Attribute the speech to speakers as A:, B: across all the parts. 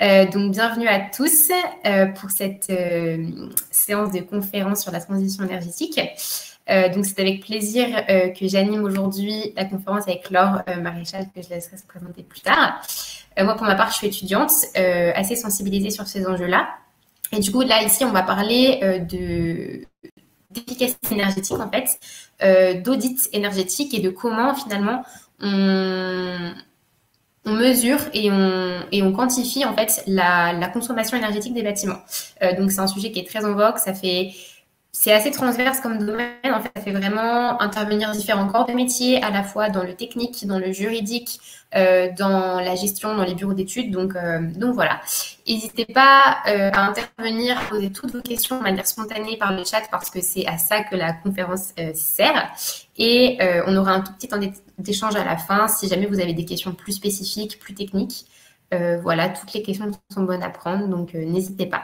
A: Donc, bienvenue à tous pour cette séance de conférence sur la transition énergétique. Donc, c'est avec plaisir que j'anime aujourd'hui la conférence avec Laure Maréchal, que je laisserai se présenter plus tard. Moi, pour ma part, je suis étudiante, assez sensibilisée sur ces enjeux-là. Et du coup, là, ici, on va parler d'efficacité énergétique, en fait, d'audit énergétique et de comment, finalement, on mesure et on quantifie en fait la consommation énergétique des bâtiments. Donc c'est un sujet qui est très en vogue, c'est assez transverse comme domaine, en fait, ça fait vraiment intervenir différents corps de métier, à la fois dans le technique, dans le juridique, dans la gestion, dans les bureaux d'études. Donc voilà. N'hésitez pas à intervenir, à poser toutes vos questions de manière spontanée par le chat, parce que c'est à ça que la conférence sert. Et on aura un tout petit temps d'échange à la fin, si jamais vous avez des questions plus spécifiques, plus techniques. Voilà, toutes les questions sont bonnes à prendre, donc n'hésitez pas.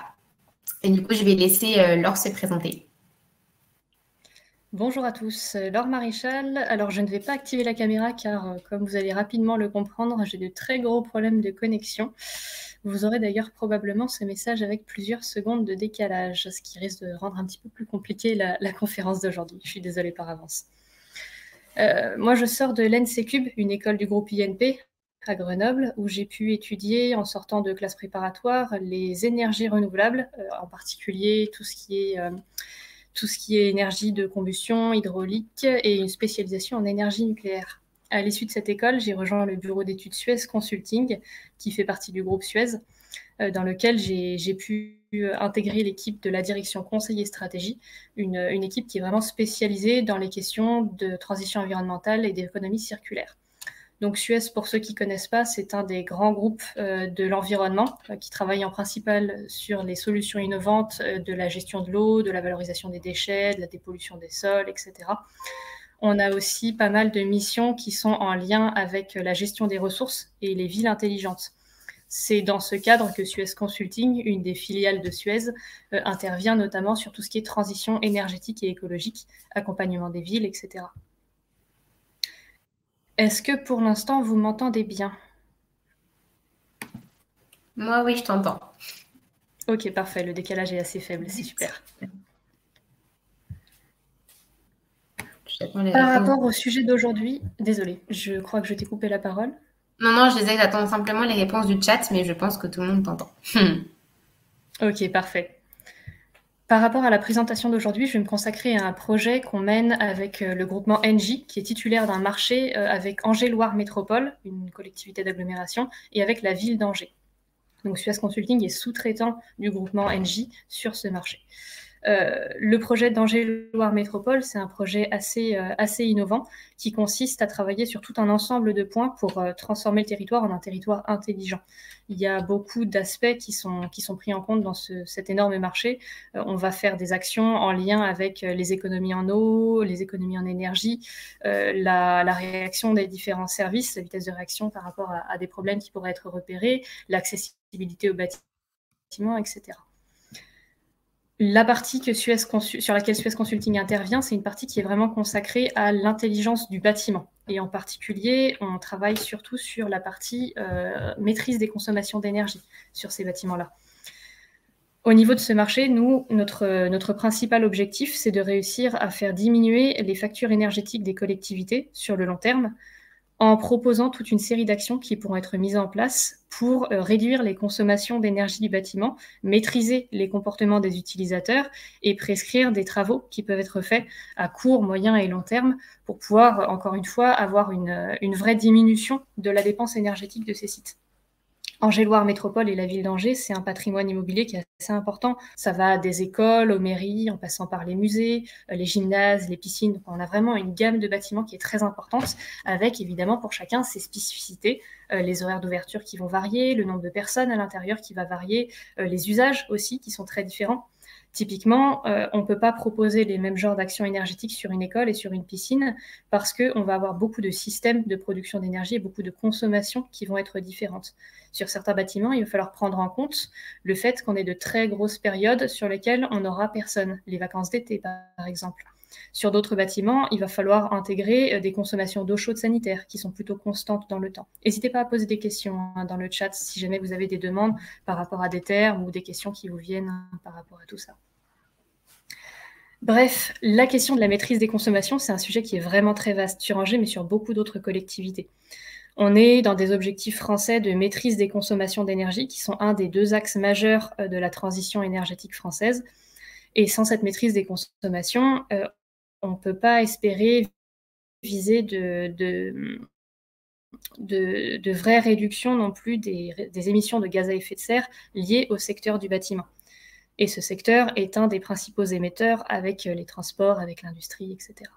A: Et du coup, je vais laisser Laure se présenter.
B: Bonjour à tous, Laure Maréchal. Alors, je ne vais pas activer la caméra car, comme vous allez rapidement le comprendre, j'ai de très gros problèmes de connexion. Vous aurez d'ailleurs probablement ce message avec plusieurs secondes de décalage, ce qui risque de rendre un petit peu plus compliqué la conférence d'aujourd'hui. Je suis désolée par avance. Moi, je sors de l'ENSECUB, une école du groupe INP à Grenoble, où j'ai pu étudier, en sortant de classe préparatoire, les énergies renouvelables, en particulier tout ce qui est énergie de combustion, hydraulique et une spécialisation en énergie nucléaire. À l'issue de cette école, j'ai rejoint le bureau d'études Suez Consulting, qui fait partie du groupe Suez, dans lequel j'ai pu intégrer l'équipe de la direction conseil et stratégie, une équipe qui est vraiment spécialisée dans les questions de transition environnementale et d'économie circulaire. Donc Suez, pour ceux qui ne connaissent pas, c'est un des grands groupes de l'environnement qui travaille en principal sur les solutions innovantes de la gestion de l'eau, de la valorisation des déchets, de la dépollution des sols, etc. On a aussi pas mal de missions qui sont en lien avec la gestion des ressources et les villes intelligentes. C'est dans ce cadre que Suez Consulting, une des filiales de Suez, intervient notamment sur tout ce qui est transition énergétique et écologique, accompagnement des villes, etc. Est-ce que pour l'instant, vous m'entendez bien?
A: Moi, oui, je t'entends.
B: Ok, parfait. Le décalage est assez faible, c'est super. Par rapport au sujet d'aujourd'hui, désolée, je crois que je t'ai coupé la parole.
A: Non, je disais que j'attends simplement les réponses du chat, mais je pense que tout le monde t'entend.
B: Ok, parfait. Par rapport à la présentation d'aujourd'hui, je vais me consacrer à un projet qu'on mène avec le groupement Engie, qui est titulaire d'un marché avec Angers-Loire Métropole, une collectivité d'agglomération, et avec la ville d'Angers. Donc Suez Consulting est sous-traitant du groupement Engie sur ce marché. Le projet d'Angers-Loire Métropole, c'est un projet assez innovant qui consiste à travailler sur tout un ensemble de points pour transformer le territoire en un territoire intelligent. Il y a beaucoup d'aspects qui sont pris en compte dans cet énorme marché. On va faire des actions en lien avec les économies en eau, les économies en énergie, la réaction des différents services, la vitesse de réaction par rapport à des problèmes qui pourraient être repérés, l'accessibilité aux bâtiments, etc. La partie sur laquelle Suez Consulting intervient, c'est une partie qui est vraiment consacrée à l'intelligence du bâtiment. Et en particulier, on travaille surtout sur la partie maîtrise des consommations d'énergie sur ces bâtiments-là. Au niveau de ce marché, notre principal objectif, c'est de réussir à faire diminuer les factures énergétiques des collectivités sur le long terme, en proposant toute une série d'actions qui pourront être mises en place pour réduire les consommations d'énergie du bâtiment, maîtriser les comportements des utilisateurs et prescrire des travaux qui peuvent être faits à court, moyen et long terme pour pouvoir, encore une fois, avoir une vraie diminution de la dépense énergétique de ces sites. Angers-Loire Métropole et la ville d'Angers, c'est un patrimoine immobilier qui est assez important. Ça va des écoles aux mairies, en passant par les musées, les gymnases, les piscines. Donc, on a vraiment une gamme de bâtiments qui est très importante, avec évidemment pour chacun ses spécificités, les horaires d'ouverture qui vont varier, le nombre de personnes à l'intérieur qui va varier, les usages aussi qui sont très différents. Typiquement, on ne peut pas proposer les mêmes genres d'actions énergétiques sur une école et sur une piscine parce qu'on va avoir beaucoup de systèmes de production d'énergie et beaucoup de consommations qui vont être différentes. Sur certains bâtiments, il va falloir prendre en compte le fait qu'on ait de très grosses périodes sur lesquelles on n'aura personne, les vacances d'été par exemple. Sur d'autres bâtiments, il va falloir intégrer des consommations d'eau chaude sanitaire qui sont plutôt constantes dans le temps. N'hésitez pas à poser des questions dans le chat si jamais vous avez des demandes par rapport à des termes ou des questions qui vous viennent par rapport à tout ça. Bref, la question de la maîtrise des consommations, c'est un sujet qui est vraiment très vaste sur Angers, mais sur beaucoup d'autres collectivités. On est dans des objectifs français de maîtrise des consommations d'énergie qui sont un des 2 axes majeurs de la transition énergétique française. Et sans cette maîtrise des consommations, on ne peut pas espérer viser de vraies réductions non plus des émissions de gaz à effet de serre liées au secteur du bâtiment. Et ce secteur est un des principaux émetteurs avec les transports, avec l'industrie, etc.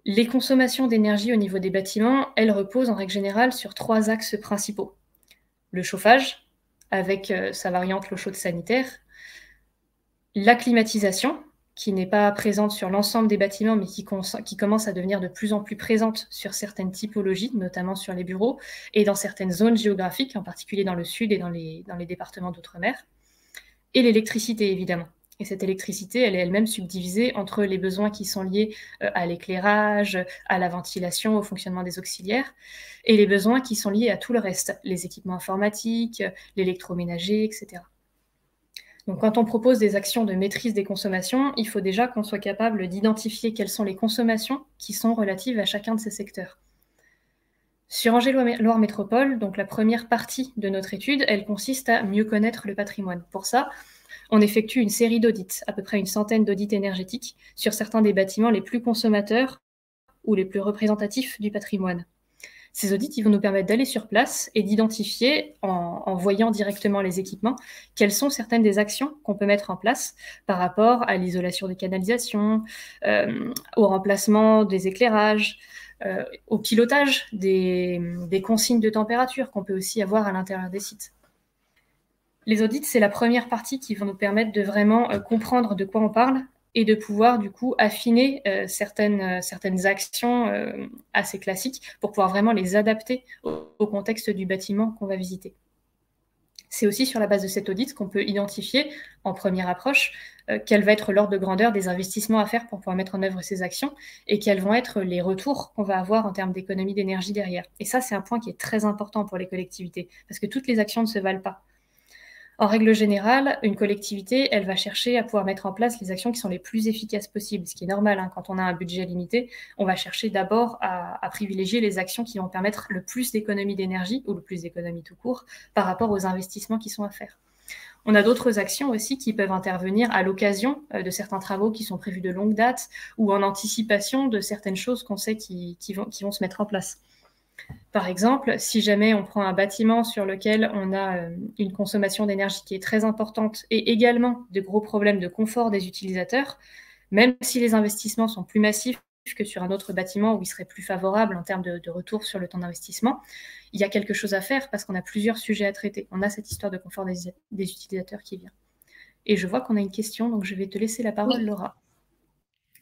B: Les consommations d'énergie au niveau des bâtiments, elles reposent en règle générale sur 3 axes principaux. Le chauffage, avec sa variante l'eau chaude sanitaire, la climatisation, qui n'est pas présente sur l'ensemble des bâtiments, mais qui commence à devenir de plus en plus présente sur certaines typologies, notamment sur les bureaux, et dans certaines zones géographiques, en particulier dans le sud et dans les départements d'outre-mer. Et l'électricité, évidemment. Et cette électricité, elle est elle-même subdivisée entre les besoins qui sont liés à l'éclairage, à la ventilation, au fonctionnement des auxiliaires, et les besoins qui sont liés à tout le reste, les équipements informatiques, l'électroménager, etc. Donc quand on propose des actions de maîtrise des consommations, il faut déjà qu'on soit capable d'identifier quelles sont les consommations qui sont relatives à chacun de ces secteurs. Sur Angers-Loire Métropole, donc la première partie de notre étude, elle consiste à mieux connaître le patrimoine. Pour ça, on effectue une série d'audits, à peu près une centaine d'audits énergétiques, sur certains des bâtiments les plus consommateurs ou les plus représentatifs du patrimoine. Ces audits, ils vont nous permettre d'aller sur place et d'identifier, en voyant directement les équipements, quelles sont certaines des actions qu'on peut mettre en place par rapport à l'isolation des canalisations, au remplacement des éclairages, au pilotage des consignes de température qu'on peut aussi avoir à l'intérieur des sites. Les audits, c'est la première partie qui va nous permettre de vraiment comprendre de quoi on parle et de pouvoir du coup affiner certaines actions assez classiques pour pouvoir vraiment les adapter au contexte du bâtiment qu'on va visiter. C'est aussi sur la base de cet audit qu'on peut identifier en première approche quel va être l'ordre de grandeur des investissements à faire pour pouvoir mettre en œuvre ces actions et quels vont être les retours qu'on va avoir en termes d'économie d'énergie derrière. Et ça, c'est un point qui est très important pour les collectivités parce que toutes les actions ne se valent pas. En règle générale, une collectivité, elle va chercher à pouvoir mettre en place les actions qui sont les plus efficaces possibles, ce qui est normal. Hein, quand on a un budget limité, on va chercher d'abord à privilégier les actions qui vont permettre le plus d'économie d'énergie, ou le plus d'économie tout court, par rapport aux investissements qui sont à faire. On a d'autres actions aussi qui peuvent intervenir à l'occasion de certains travaux qui sont prévus de longue date, ou en anticipation de certaines choses qu'on sait qui vont se mettre en place. Par exemple, si jamais on prend un bâtiment sur lequel on a une consommation d'énergie qui est très importante et également de gros problèmes de confort des utilisateurs, même si les investissements sont plus massifs que sur un autre bâtiment où il serait plus favorable en termes de retour sur le temps d'investissement, il y a quelque chose à faire parce qu'on a plusieurs sujets à traiter. On a cette histoire de confort des utilisateurs qui vient. Et je vois qu'on a une question, donc je vais te laisser la parole, oui. Laura.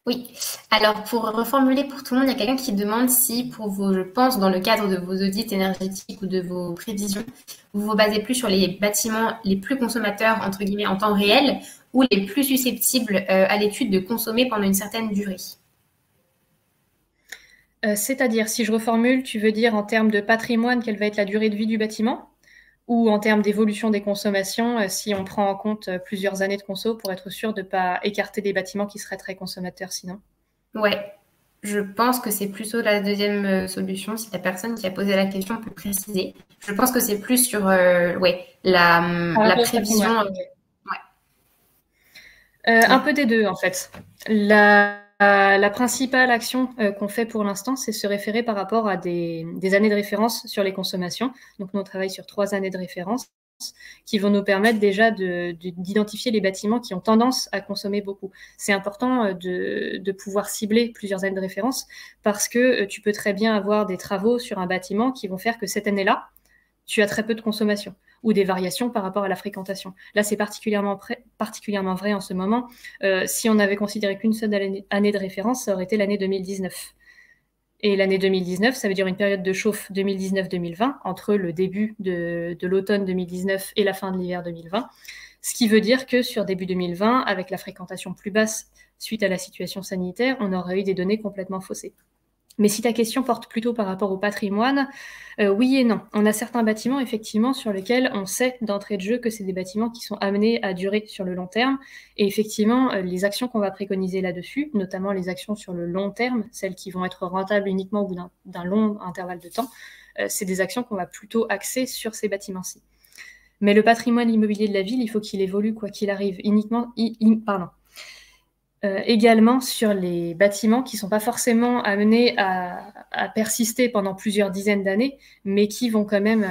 A: Oui, alors pour reformuler pour tout le monde, il y a quelqu'un qui demande si pour vos, je pense, dans le cadre de vos audits énergétiques ou de vos prévisions, vous vous basez plus sur les bâtiments les plus consommateurs, entre guillemets, en temps réel, ou les plus susceptibles à l'étude de consommer pendant une certaine durée.
B: C'est-à-dire, si je reformule, tu veux dire en termes de patrimoine, quelle va être la durée de vie du bâtiment ? Ou en termes d'évolution des consommations, si on prend en compte plusieurs années de conso pour être sûr de ne pas écarter des bâtiments qui seraient très consommateurs sinon?
A: Ouais, je pense que c'est plutôt la deuxième solution. Si la personne qui a posé la question peut préciser. Je pense que c'est plus sur la prévision.
B: Un peu des deux, en fait. La principale action qu'on fait pour l'instant, c'est se référer par rapport à des années de référence sur les consommations. Donc, nous, on travaille sur 3 années de référence qui vont nous permettre déjà d'identifier les bâtiments qui ont tendance à consommer beaucoup. C'est important de pouvoir cibler plusieurs années de référence parce que tu peux très bien avoir des travaux sur un bâtiment qui vont faire que cette année-là, tu as très peu de consommation ou des variations par rapport à la fréquentation. Là, c'est particulièrement vrai en ce moment. Si on avait considéré qu'une seule année de référence, ça aurait été l'année 2019. Et l'année 2019, ça veut dire une période de chauffe 2019-2020, entre le début de l'automne 2019 et la fin de l'hiver 2020. Ce qui veut dire que sur début 2020, avec la fréquentation plus basse suite à la situation sanitaire, on aurait eu des données complètement faussées. Mais si ta question porte plutôt par rapport au patrimoine, oui et non. On a certains bâtiments, effectivement, sur lesquels on sait d'entrée de jeu que c'est des bâtiments qui sont amenés à durer sur le long terme. Et effectivement, les actions qu'on va préconiser là-dessus, notamment les actions sur le long terme, celles qui vont être rentables uniquement au bout d'un long intervalle de temps, c'est des actions qu'on va plutôt axer sur ces bâtiments-ci. Mais le patrimoine immobilier de la ville, il faut qu'il évolue quoi qu'il arrive, également sur les bâtiments qui ne sont pas forcément amenés à persister pendant plusieurs dizaines d'années, mais qui vont quand même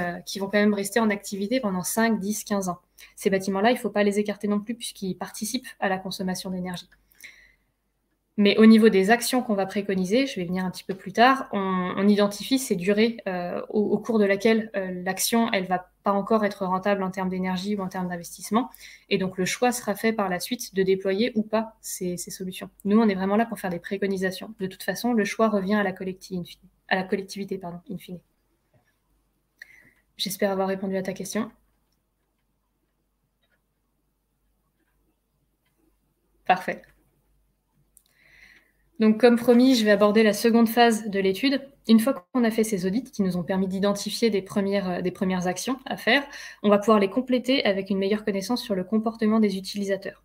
B: rester en activité pendant 5, 10, 15 ans. Ces bâtiments-là, il ne faut pas les écarter non plus puisqu'ils participent à la consommation d'énergie. Mais au niveau des actions qu'on va préconiser, je vais venir un petit peu plus tard, on identifie ces durées au cours de laquelle l'action, elle ne va pas encore être rentable en termes d'énergie ou en termes d'investissement. Et donc, le choix sera fait par la suite de déployer ou pas ces solutions. Nous, on est vraiment là pour faire des préconisations. De toute façon, le choix revient à la collectivité, in fine. J'espère avoir répondu à ta question. Parfait. Donc, comme promis, je vais aborder la seconde phase de l'étude. Une fois qu'on a fait ces audits qui nous ont permis d'identifier des premières actions à faire, on va pouvoir les compléter avec une meilleure connaissance sur le comportement des utilisateurs.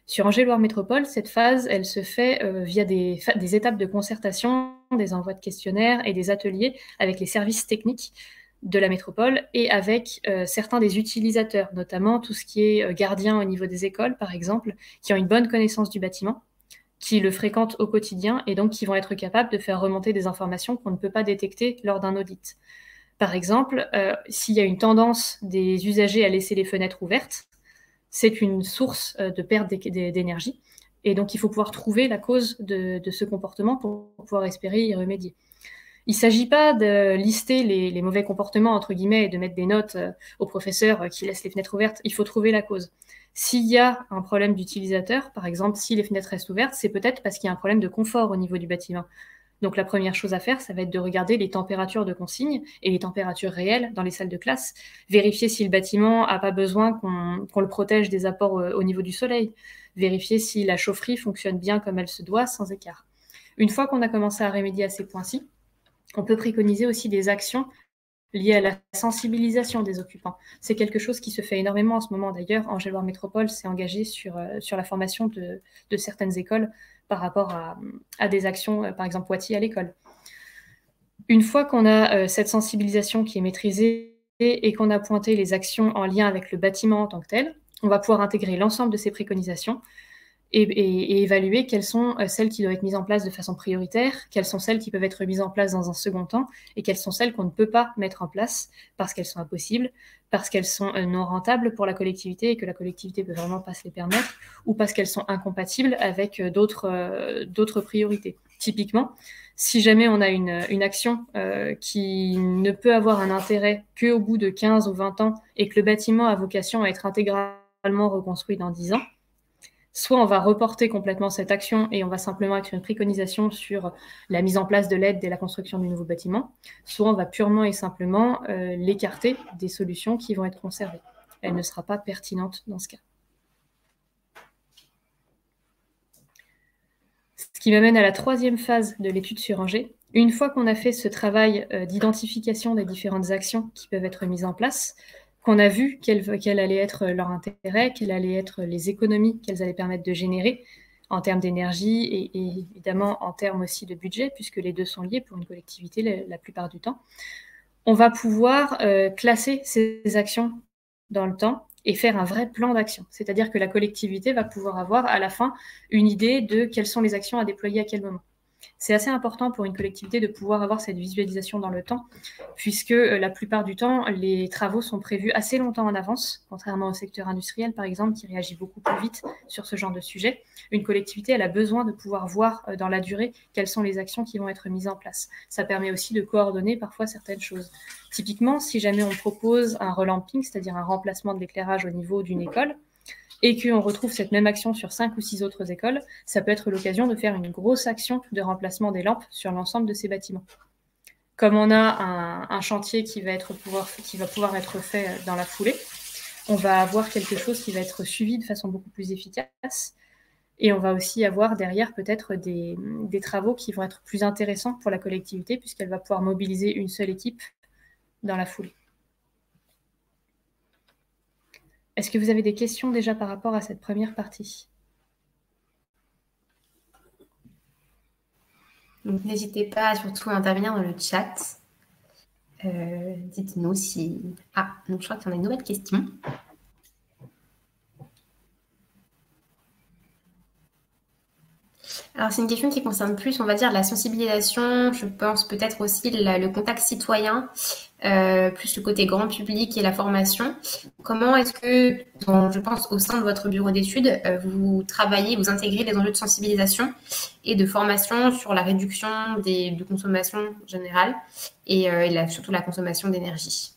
B: Sur Angers-Loire Métropole, cette phase, elle se fait via des étapes de concertation, des envois de questionnaires et des ateliers avec les services techniques de la métropole et avec certains des utilisateurs, notamment tout ce qui est gardien au niveau des écoles, par exemple, qui ont une bonne connaissance du bâtiment, qui le fréquentent au quotidien et donc qui vont être capables de faire remonter des informations qu'on ne peut pas détecter lors d'un audit. Par exemple, s'il y a une tendance des usagers à laisser les fenêtres ouvertes, c'est une source de perte d'énergie. Et donc, il faut pouvoir trouver la cause de ce comportement pour pouvoir espérer y remédier. Il ne s'agit pas de lister les mauvais comportements, entre guillemets, et de mettre des notes aux professeurs qui laissent les fenêtres ouvertes. Il faut trouver la cause. S'il y a un problème d'utilisateur, par exemple, si les fenêtres restent ouvertes, c'est peut-être parce qu'il y a un problème de confort au niveau du bâtiment. Donc la première chose à faire, ça va être de regarder les températures de consigne et les températures réelles dans les salles de classe, vérifier si le bâtiment n'a pas besoin qu'on le protège des apports au niveau du soleil, vérifier si la chaufferie fonctionne bien comme elle se doit, sans écart. Une fois qu'on a commencé à remédier à ces points-ci, on peut préconiser aussi des actions liées à la sensibilisation des occupants. C'est quelque chose qui se fait énormément en ce moment. D'ailleurs, Angers-Loire Métropole s'est engagée sur la formation de certaines écoles par rapport à des actions, par exemple Poitiers à l'école. Une fois qu'on a cette sensibilisation qui est maîtrisée et qu'on a pointé les actions en lien avec le bâtiment en tant que tel, on va pouvoir intégrer l'ensemble de ces préconisations et évaluer quelles sont celles qui doivent être mises en place de façon prioritaire, quelles sont celles qui peuvent être mises en place dans un second temps, et quelles sont celles qu'on ne peut pas mettre en place parce qu'elles sont impossibles, parce qu'elles sont non rentables pour la collectivité et que la collectivité ne peut vraiment pas se les permettre, ou parce qu'elles sont incompatibles avec d'autres priorités. Typiquement, si jamais on a une action qui ne peut avoir un intérêt qu'au bout de 15 ou 20 ans et que le bâtiment a vocation à être intégralement reconstruit dans 10 ans, soit on va reporter complètement cette action et on va simplement être une préconisation sur la mise en place de l'aide dès la construction du nouveau bâtiment, soit on va purement et simplement l'écarter des solutions qui vont être conservées. Elle ne sera pas pertinente dans ce cas. Ce qui m'amène à la troisième phase de l'étude sur Angers. Une fois qu'on a fait ce travail d'identification des différentes actions qui peuvent être mises en place, qu'on a vu quel allait être leur intérêt, quelles allaient être les économies qu'elles allaient permettre de générer en termes d'énergie et évidemment en termes aussi de budget, puisque les deux sont liés pour une collectivité la plupart du temps, on va pouvoir classer ces actions dans le temps et faire un vrai plan d'action. C'est-à-dire que la collectivité va pouvoir avoir à la fin une idée de quelles sont les actions à déployer à quel moment. C'est assez important pour une collectivité de pouvoir avoir cette visualisation dans le temps, puisque la plupart du temps, les travaux sont prévus assez longtemps en avance, contrairement au secteur industriel, par exemple, qui réagit beaucoup plus vite sur ce genre de sujet. Une collectivité, elle a besoin de pouvoir voir dans la durée quelles sont les actions qui vont être mises en place. Ça permet aussi de coordonner parfois certaines choses. Typiquement, si jamais on propose un relamping, c'est-à-dire un remplacement de l'éclairage au niveau d'une école, et qu'on retrouve cette même action sur 5 ou 6 autres écoles, ça peut être l'occasion de faire une grosse action de remplacement des lampes sur l'ensemble de ces bâtiments. Comme on a un chantier qui va pouvoir être fait dans la foulée, on va avoir quelque chose qui va être suivi de façon beaucoup plus efficace. Et on va aussi avoir derrière peut-être des travaux qui vont être plus intéressants pour la collectivité, puisqu'elle va pouvoir mobiliser une seule équipe dans la foulée. Est-ce que vous avez des questions déjà par rapport à cette première partie ?
A: Donc, n'hésitez pas surtout à intervenir dans le chat. Dites-nous si... Ah, donc je crois qu'il y en a une nouvelle question. Alors, c'est une question qui concerne plus, on va dire, la sensibilisation. Je pense peut-être aussi le contact citoyen, plus le côté grand public et la formation. Comment est-ce que, je pense, au sein de votre bureau d'études, vous travaillez, vous intégrez les enjeux de sensibilisation et de formation sur la réduction de consommation générale et surtout la consommation d'énergie?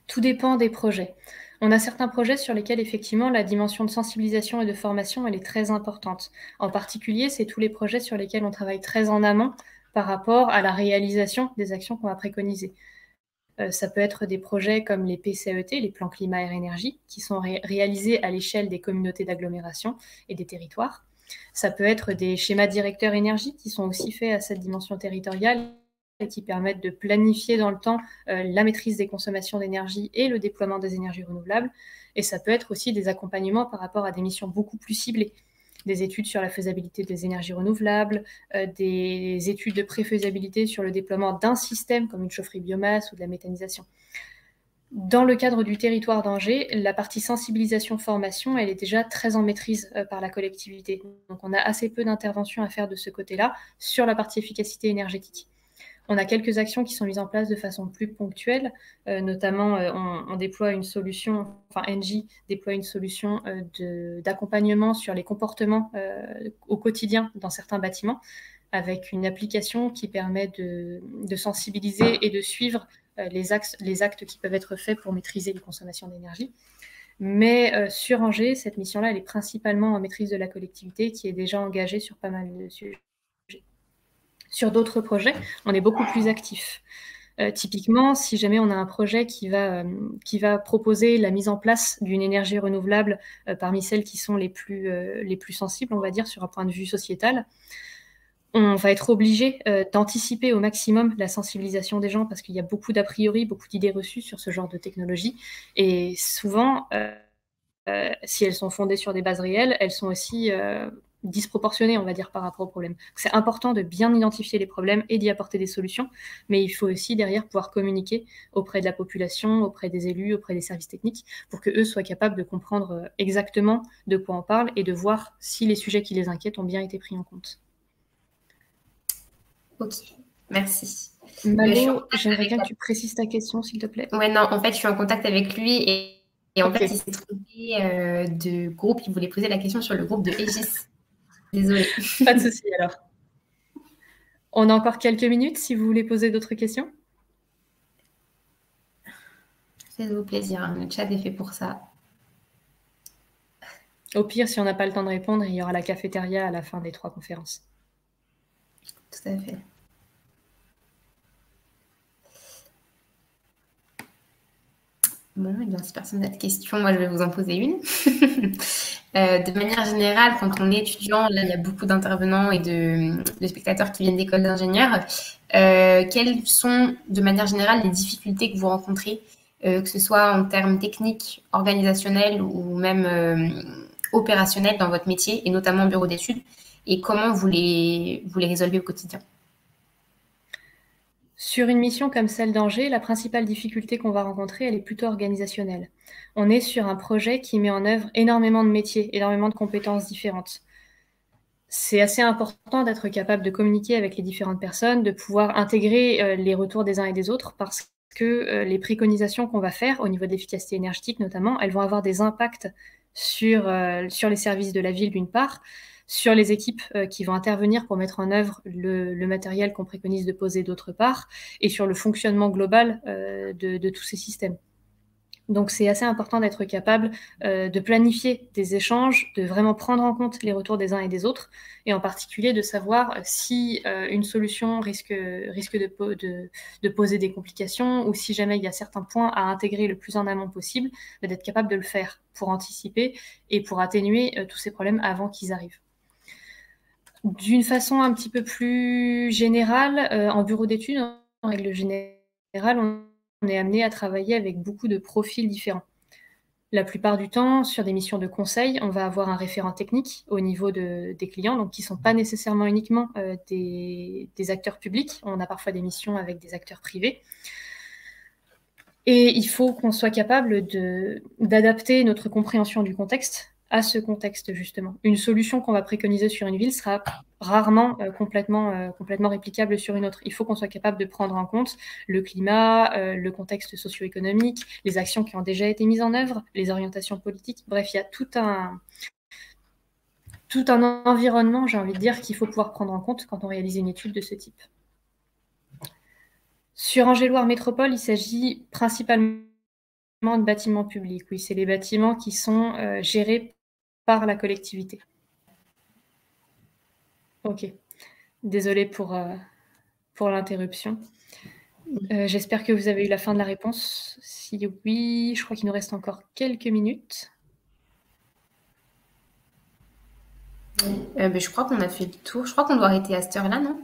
B: Tout dépend des projets. On a certains projets sur lesquels, effectivement, la dimension de sensibilisation et de formation, elle est très importante. En particulier, c'est tous les projets sur lesquels on travaille très en amont par rapport à la réalisation des actions qu'on va préconiser. Ça peut être des projets comme les PCAET, les plans climat, air, énergie, qui sont réalisés à l'échelle des communautés d'agglomération et des territoires. Ça peut être des schémas directeurs énergie qui sont aussi faits à cette dimension territoriale et qui permettent de planifier dans le temps la maîtrise des consommations d'énergie et le déploiement des énergies renouvelables. Et ça peut être aussi des accompagnements par rapport à des missions beaucoup plus ciblées, des études sur la faisabilité des énergies renouvelables, des études de préfaisabilité sur le déploiement d'un système comme une chaufferie biomasse ou de la méthanisation. Dans le cadre du territoire d'Angers, la partie sensibilisation-formation, elle est déjà très en maîtrise par la collectivité. Donc on a assez peu d'interventions à faire de ce côté-là sur la partie efficacité énergétique. On a quelques actions qui sont mises en place de façon plus ponctuelle, notamment on déploie une solution, enfin Engie déploie une solution d'accompagnement sur les comportements au quotidien dans certains bâtiments, avec une application qui permet de sensibiliser et de suivre les actes qui peuvent être faits pour maîtriser les consommations d'énergie. Mais sur Angers, cette mission-là, elle est principalement en maîtrise de la collectivité qui est déjà engagée sur pas mal de sujets. Sur d'autres projets, on est beaucoup plus actif. Typiquement, si jamais on a un projet qui va proposer la mise en place d'une énergie renouvelable parmi celles qui sont les plus sensibles, on va dire, sur un point de vue sociétal, on va être obligé d'anticiper au maximum la sensibilisation des gens parce qu'il y a beaucoup d'a priori, beaucoup d'idées reçues sur ce genre de technologie. Et souvent, si elles sont fondées sur des bases réelles, elles sont aussi disproportionnées, on va dire, par rapport aux problèmes. C'est important de bien identifier les problèmes et d'y apporter des solutions, mais il faut aussi derrière pouvoir communiquer auprès de la population, auprès des élus, auprès des services techniques, pour qu'eux soient capables de comprendre exactement de quoi on parle et de voir si les sujets qui les inquiètent ont bien été pris en compte.
A: Ok, merci.
B: Malo, j'aimerais bien que tu précises ta question, s'il te plaît.
A: Ouais, non, en fait, je suis en contact avec lui et en fait, il s'est trompé de groupe. Il voulait poser la question sur le groupe de Aegis. Désolée.
B: Pas de souci, alors. On a encore quelques minutes si vous voulez poser d'autres questions.
A: Faites-vous plaisir, hein, le chat est fait pour ça.
B: Au pire, si on n'a pas le temps de répondre, il y aura la cafétéria à la fin des 3 conférences.
A: Tout à fait. Bon, eh bien, si personne n'a de questions, moi, je vais vous en poser une. De manière générale, quand on est étudiant, là, il y a beaucoup d'intervenants et de spectateurs qui viennent d'écoles d'ingénieurs. Quelles sont, de manière générale, les difficultés que vous rencontrez, que ce soit en termes techniques, organisationnels ou même opérationnels dans votre métier, et notamment en bureau d'études, et comment vous les résolvez au quotidien?
B: Sur une mission comme celle d'Angers, la principale difficulté qu'on va rencontrer, elle est plutôt organisationnelle. On est sur un projet qui met en œuvre énormément de métiers, énormément de compétences différentes. C'est assez important d'être capable de communiquer avec les différentes personnes, de pouvoir intégrer les retours des uns et des autres, parce que les préconisations qu'on va faire au niveau de l'efficacité énergétique notamment, elles vont avoir des impacts sur les services de la ville d'une part, sur les équipes qui vont intervenir pour mettre en œuvre le matériel qu'on préconise de poser d'autre part, et sur le fonctionnement global de tous ces systèmes. Donc, c'est assez important d'être capable de planifier des échanges, de vraiment prendre en compte les retours des uns et des autres, et en particulier de savoir si une solution risque de poser des complications, ou si jamais il y a certains points à intégrer le plus en amont possible, d'être capable de le faire pour anticiper et pour atténuer tous ces problèmes avant qu'ils arrivent. D'une façon un petit peu plus générale, en bureau d'études, en règle générale, on est amené à travailler avec beaucoup de profils différents. La plupart du temps, sur des missions de conseil, on va avoir un référent technique au niveau des clients, donc qui ne sont pas nécessairement uniquement des acteurs publics. On a parfois des missions avec des acteurs privés. Et il faut qu'on soit capable d'adapter notre compréhension du contexte à ce contexte, justement. Une solution qu'on va préconiser sur une ville sera rarement complètement réplicable sur une autre. Il faut qu'on soit capable de prendre en compte le climat, le contexte socio-économique, les actions qui ont déjà été mises en œuvre, les orientations politiques. Bref, il y a tout un environnement, j'ai envie de dire, qu'il faut pouvoir prendre en compte quand on réalise une étude de ce type. Sur Angers-Loire Métropole, il s'agit principalement de bâtiments publics. Oui, c'est les bâtiments qui sont gérés par la collectivité. Ok. Désolée pour l'interruption. J'espère que vous avez eu la fin de la réponse. Si oui, je crois qu'il nous reste encore quelques minutes.
A: Je crois qu'on a fait le tour. Je crois qu'on doit arrêter à cette heure-là, non ?